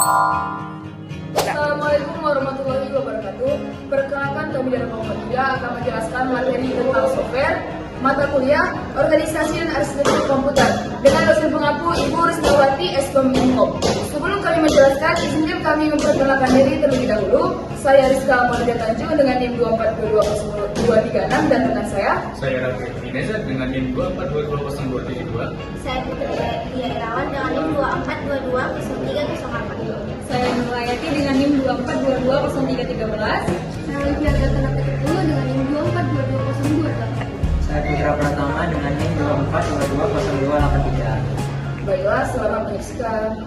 Assalamualaikum warahmatullahi wabarakatuh. Perkenalkan, kami dari Muhammad akan menjelaskan materi tentang software, mata kuliah, organisasi dan arsitektur komputer dengan dosen pengampu Ibu Risnawati S.Com Info. Sebelum kami menjelaskan, izinkan kami memperkenalkan diri terlebih dahulu. Saya Rizka Maria Tanjung dengan NIM 2422036 dan rekan saya Raffi Fineza dengan NIM 2422072. Saya Putri Irawan dengan NIM 24220308. Saya Nurayati dengan NIM 24220313. Saya Olivia Gatana Petrus dengan NIM 24220228. Saya Putra Pratama dengan NIM 24220283. Baiklah, selamat menyaksikan.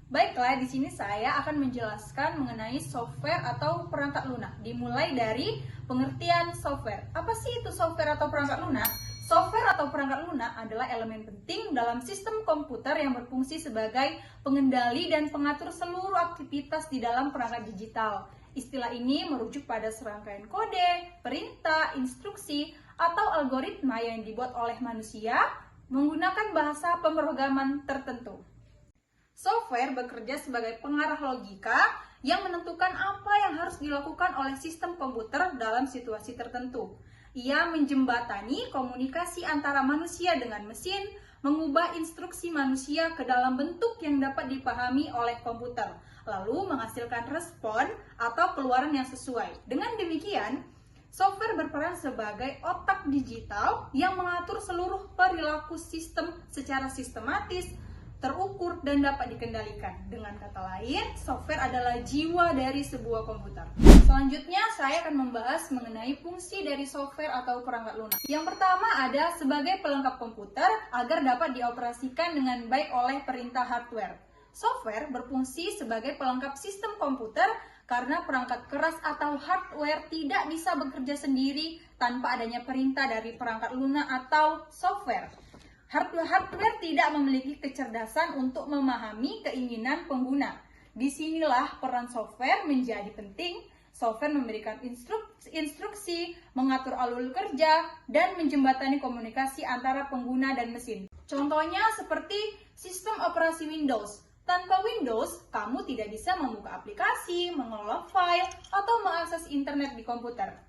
Baiklah, di sini saya akan menjelaskan mengenai software atau perangkat lunak. Dimulai dari pengertian software. Apa sih itu software atau perangkat lunak? Software atau perangkat lunak adalah elemen penting dalam sistem komputer yang berfungsi sebagai pengendali dan pengatur seluruh aktivitas di dalam perangkat digital. Istilah ini merujuk pada serangkaian kode, perintah, instruksi, atau algoritma yang dibuat oleh manusia menggunakan bahasa pemrograman tertentu. Software bekerja sebagai pengarah logika yang menentukan apa yang harus dilakukan oleh sistem komputer dalam situasi tertentu. Ia menjembatani komunikasi antara manusia dengan mesin, mengubah instruksi manusia ke dalam bentuk yang dapat dipahami oleh komputer, lalu menghasilkan respon atau keluaran yang sesuai. Dengan demikian, software berperan sebagai otak digital yang mengatur seluruh perilaku sistem secara sistematis, terukur, dan dapat dikendalikan. Dengan kata lain, software adalah jiwa dari sebuah komputer. Selanjutnya, saya akan membahas mengenai fungsi dari software atau perangkat lunak. Yang pertama ada sebagai pelengkap komputer agar dapat dioperasikan dengan baik oleh perintah hardware. Software berfungsi sebagai pelengkap sistem komputer karena perangkat keras atau hardware tidak bisa bekerja sendiri tanpa adanya perintah dari perangkat lunak atau software. Hardware tidak memiliki kecerdasan untuk memahami keinginan pengguna. Disinilah peran software menjadi penting. Software memberikan instruksi, mengatur alur kerja, dan menjembatani komunikasi antara pengguna dan mesin. Contohnya seperti sistem operasi Windows. Tanpa Windows, kamu tidak bisa membuka aplikasi, mengelola file, atau mengakses internet di komputer.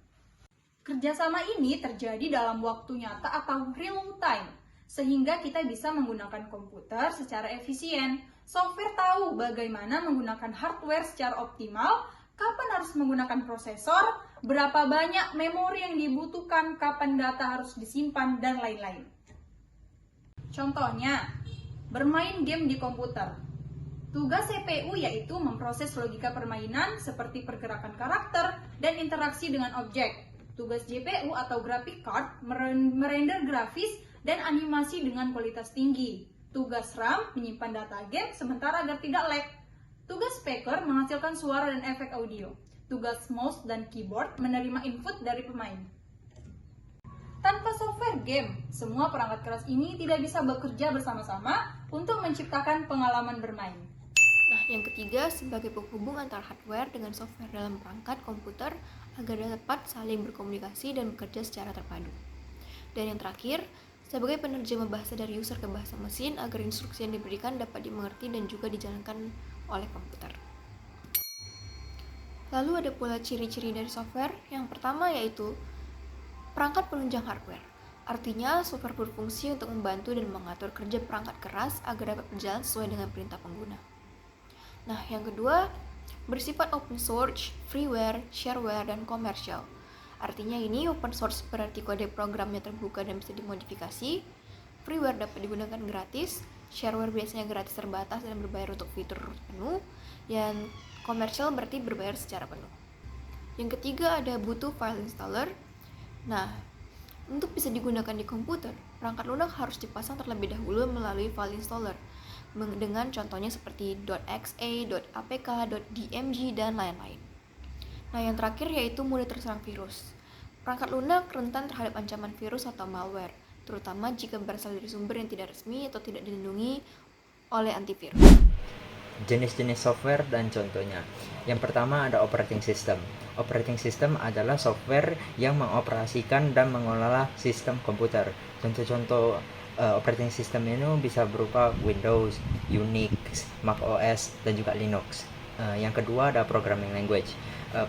Kerjasama ini terjadi dalam waktu nyata atau real time, sehingga kita bisa menggunakan komputer secara efisien. Software tahu bagaimana menggunakan hardware secara optimal, kapan harus menggunakan prosesor, berapa banyak memori yang dibutuhkan, kapan data harus disimpan, dan lain-lain. Contohnya, bermain game di komputer. Tugas CPU yaitu memproses logika permainan seperti pergerakan karakter dan interaksi dengan objek. Tugas GPU atau graphic card merender grafis dan animasi dengan kualitas tinggi. Tugas RAM menyimpan data game sementara agar tidak lag. Tugas speaker menghasilkan suara dan efek audio. Tugas mouse dan keyboard menerima input dari pemain. Tanpa software game, semua perangkat keras ini tidak bisa bekerja bersama-sama untuk menciptakan pengalaman bermain. Nah, yang ketiga, sebagai penghubung antara hardware dengan software dalam perangkat komputer agar dapat saling berkomunikasi dan bekerja secara terpadu. Dan yang terakhir, sebagai penerjemah bahasa dari user ke bahasa mesin agar instruksi yang diberikan dapat dimengerti dan juga dijalankan oleh komputer. Lalu ada pula ciri-ciri dari software. Yang pertama yaitu perangkat penunjang hardware. Artinya, software berfungsi untuk membantu dan mengatur kerja perangkat keras agar dapat berjalan sesuai dengan perintah pengguna. Nah, yang kedua, bersifat open source, freeware, shareware, dan komersial. Artinya ini open source berarti kode programnya terbuka dan bisa dimodifikasi. Freeware dapat digunakan gratis, shareware biasanya gratis terbatas dan berbayar untuk fitur penuh, dan komersial berarti berbayar secara penuh. Yang ketiga ada butuh file installer. Nah, untuk bisa digunakan di komputer, perangkat lunak harus dipasang terlebih dahulu melalui file installer dengan contohnya seperti .exe, .apk, .dmg, dan lain-lain. Nah, yang terakhir yaitu mudah terserang virus. Perangkat lunak rentan terhadap ancaman virus atau malware, terutama jika berasal dari sumber yang tidak resmi atau tidak dilindungi oleh antivirus. Jenis-jenis software dan contohnya. Yang pertama ada operating system. Operating system adalah software yang mengoperasikan dan mengelola sistem komputer. Contoh-contoh Operating system ini bisa berupa Windows, Unix, Mac OS, dan juga Linux. Yang kedua ada programming language.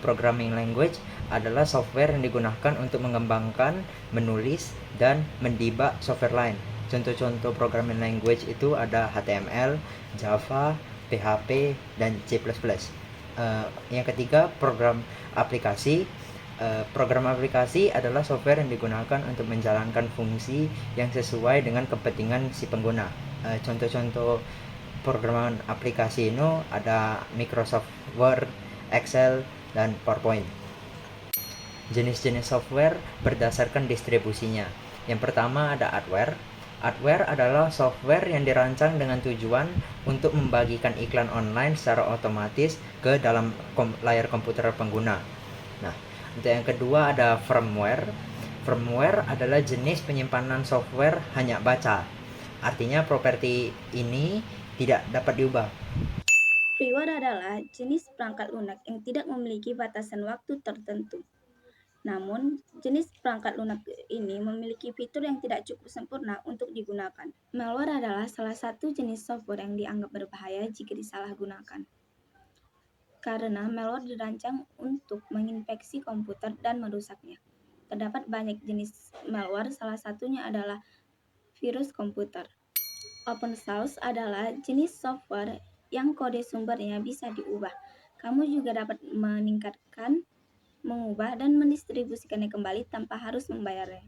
Programming language adalah software yang digunakan untuk mengembangkan, menulis, dan mendebug software lain. Contoh-contoh programming language itu ada HTML, Java, PHP, dan C++. Yang ketiga, program aplikasi. Program aplikasi adalah software yang digunakan untuk menjalankan fungsi yang sesuai dengan kepentingan si pengguna. Contoh-contoh program aplikasi ini ada Microsoft Word, Excel, dan PowerPoint. Jenis-jenis software berdasarkan distribusinya. Yang pertama ada hardware. Hardware adalah software yang dirancang dengan tujuan untuk membagikan iklan online secara otomatis ke dalam layar komputer pengguna. Nah, untuk yang kedua ada firmware. Firmware adalah jenis penyimpanan software hanya baca. Artinya properti ini tidak dapat diubah. Freeware adalah jenis perangkat lunak yang tidak memiliki batasan waktu tertentu. Namun, jenis perangkat lunak ini memiliki fitur yang tidak cukup sempurna untuk digunakan. Malware adalah salah satu jenis software yang dianggap berbahaya jika disalahgunakan. Karena malware dirancang untuk menginfeksi komputer dan merusaknya. Terdapat banyak jenis malware, salah satunya adalah virus komputer. Open source adalah jenis software yang kode sumbernya bisa diubah. Kamu juga dapat meningkatkan, mengubah, dan mendistribusikannya kembali tanpa harus membayarnya.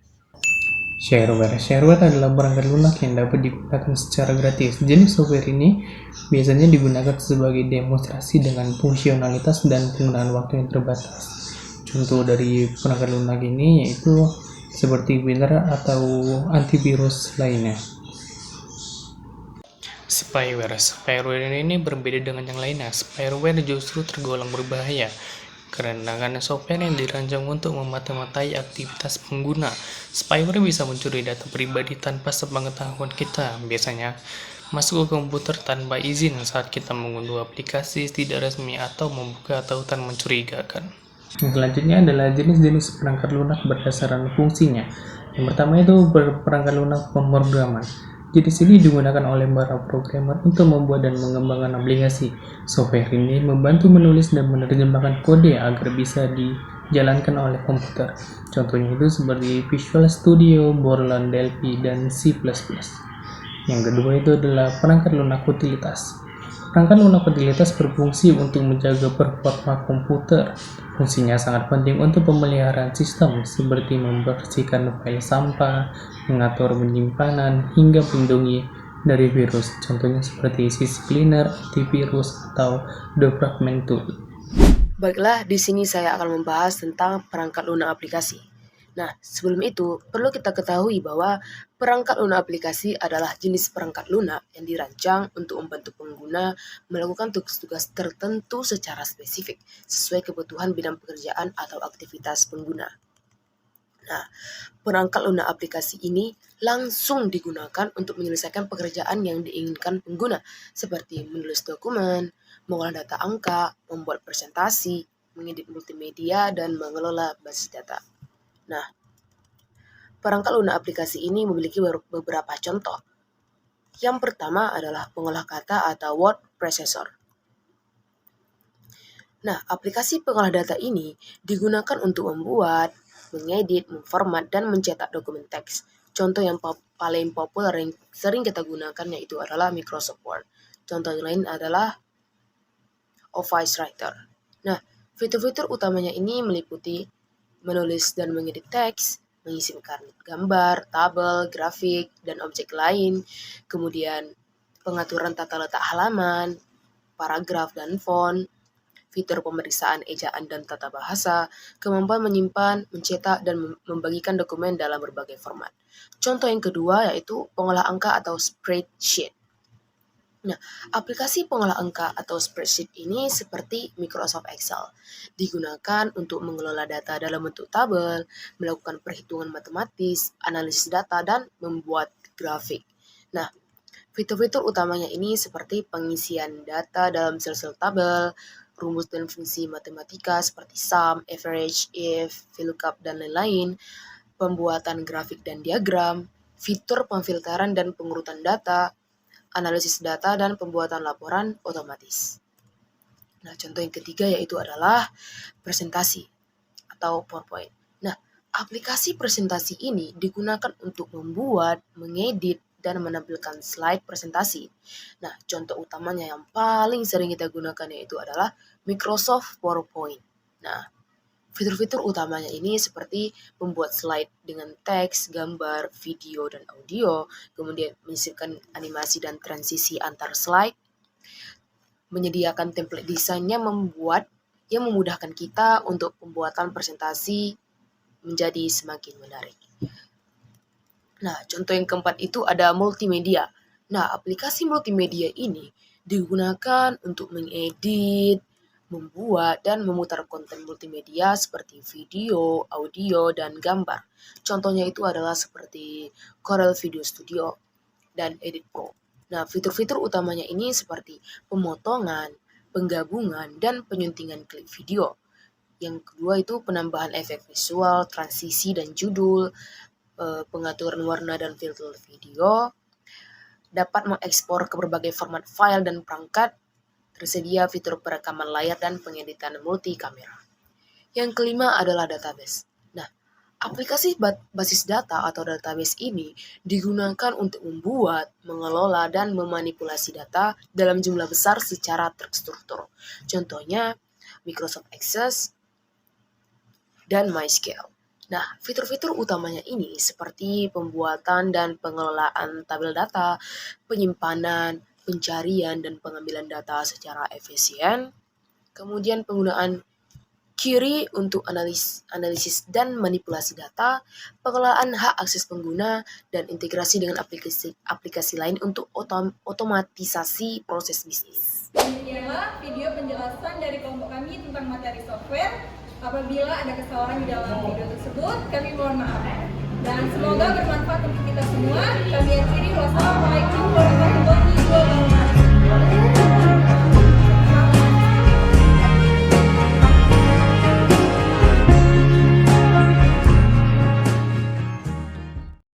Shareware. Shareware adalah perangkat lunak yang dapat digunakan secara gratis. Jenis software ini biasanya digunakan sebagai demonstrasi dengan fungsionalitas dan penggunaan waktu yang terbatas. Contoh dari perangkat lunak ini yaitu seperti Winrar atau antivirus lainnya. Spyware ini berbeda dengan yang lainnya. Spyware justru tergolong berbahaya karena software yang dirancang untuk memata-matai aktivitas pengguna. Spyware bisa mencuri data pribadi tanpa sepengetahuan kita. Biasanya masuk ke komputer tanpa izin saat kita mengunduh aplikasi tidak resmi atau membuka tautan mencurigakan. Selanjutnya adalah jenis-jenis perangkat lunak berdasarkan fungsinya. Yang pertama itu perangkat lunak pemrograman. Jenis ini digunakan oleh para programmer untuk membuat dan mengembangkan aplikasi. Software ini membantu menulis dan menerjemahkan kode agar bisa dijalankan oleh komputer. Contohnya itu seperti Visual Studio, Borland, Delphi, dan C++. Yang kedua itu adalah perangkat lunak utilitas. Perangkat lunak utilitas berfungsi untuk menjaga performa komputer. Fungsinya sangat penting untuk pemeliharaan sistem, seperti membersihkan file sampah, mengatur penyimpanan, hingga melindungi dari virus. Contohnya seperti CC Cleaner, antivirus, atau Defragment Tool. Baiklah, di sini saya akan membahas tentang perangkat lunak aplikasi. Nah, sebelum itu, perlu kita ketahui bahwa perangkat lunak aplikasi adalah jenis perangkat lunak yang dirancang untuk membantu pengguna melakukan tugas-tugas tertentu secara spesifik, sesuai kebutuhan bidang pekerjaan atau aktivitas pengguna. Nah, perangkat lunak aplikasi ini langsung digunakan untuk menyelesaikan pekerjaan yang diinginkan pengguna, seperti menulis dokumen, mengolah data angka, membuat presentasi, mengedit multimedia, dan mengelola basis data. Nah, perangkat lunak aplikasi ini memiliki beberapa contoh. Yang pertama adalah pengolah kata atau word processor. Nah, aplikasi pengolah data ini digunakan untuk membuat, mengedit, memformat, dan mencetak dokumen teks. Contoh yang paling populer yang sering kita gunakan yaitu adalah Microsoft Word. Contoh yang lain adalah Office Writer. Nah, fitur-fitur utamanya ini meliputi menulis dan mengedit teks, mengisimkan gambar, tabel, grafik, dan objek lain, kemudian pengaturan tata letak halaman, paragraf dan font, fitur pemeriksaan ejaan dan tata bahasa, kemampuan menyimpan, mencetak, dan membagikan dokumen dalam berbagai format. Contoh yang kedua yaitu pengolah angka atau spreadsheet. Nah, aplikasi pengolah angka atau spreadsheet ini seperti Microsoft Excel, digunakan untuk mengelola data dalam bentuk tabel, melakukan perhitungan matematis, analisis data, dan membuat grafik. Nah, fitur-fitur utamanya ini seperti pengisian data dalam sel-sel tabel, rumus dan fungsi matematika seperti sum, average, if, VLOOKUP, dan lain-lain, pembuatan grafik dan diagram, fitur pemfilteran dan pengurutan data, analisis data, dan pembuatan laporan otomatis. Nah, contoh yang ketiga yaitu adalah presentasi atau PowerPoint. Nah, aplikasi presentasi ini digunakan untuk membuat, mengedit, dan menampilkan slide presentasi. Nah, contoh utamanya yang paling sering kita gunakan yaitu adalah Microsoft PowerPoint. Nah, fitur-fitur utamanya ini seperti membuat slide dengan teks, gambar, video, dan audio, kemudian menyisipkan animasi dan transisi antar slide, menyediakan template desainnya yang memudahkan kita untuk pembuatan presentasi menjadi semakin menarik. Nah, contoh yang keempat itu ada multimedia. Nah, aplikasi multimedia ini digunakan untuk mengedit, membuat, dan memutar konten multimedia seperti video, audio, dan gambar. Contohnya itu adalah seperti Corel Video Studio dan Edit Pro. Nah, fitur-fitur utamanya ini seperti pemotongan, penggabungan, dan penyuntingan klip video. Yang kedua itu penambahan efek visual, transisi, dan judul, pengaturan warna dan filter video, dapat mengekspor ke berbagai format file dan perangkat, tersedia fitur perekaman layar dan pengeditan multi kamera. Yang kelima adalah database. Nah, aplikasi basis data atau database ini digunakan untuk membuat, mengelola, dan memanipulasi data dalam jumlah besar secara terstruktur. Contohnya Microsoft Access dan MySQL. Nah, fitur-fitur utamanya ini seperti pembuatan dan pengelolaan tabel data, penyimpanan, pencarian, dan pengambilan data secara efisien, kemudian penggunaan query untuk analisis dan manipulasi data, pengelolaan hak akses pengguna, dan integrasi dengan aplikasi lain untuk otomatisasi proses bisnis. Demikianlah video penjelasan dari kelompok kami tentang materi software. Apabila ada kesalahan di dalam video tersebut, kami mohon maaf. Dan semoga bermanfaat untuk kita semua. Kami akhiri, wassalamualaikum.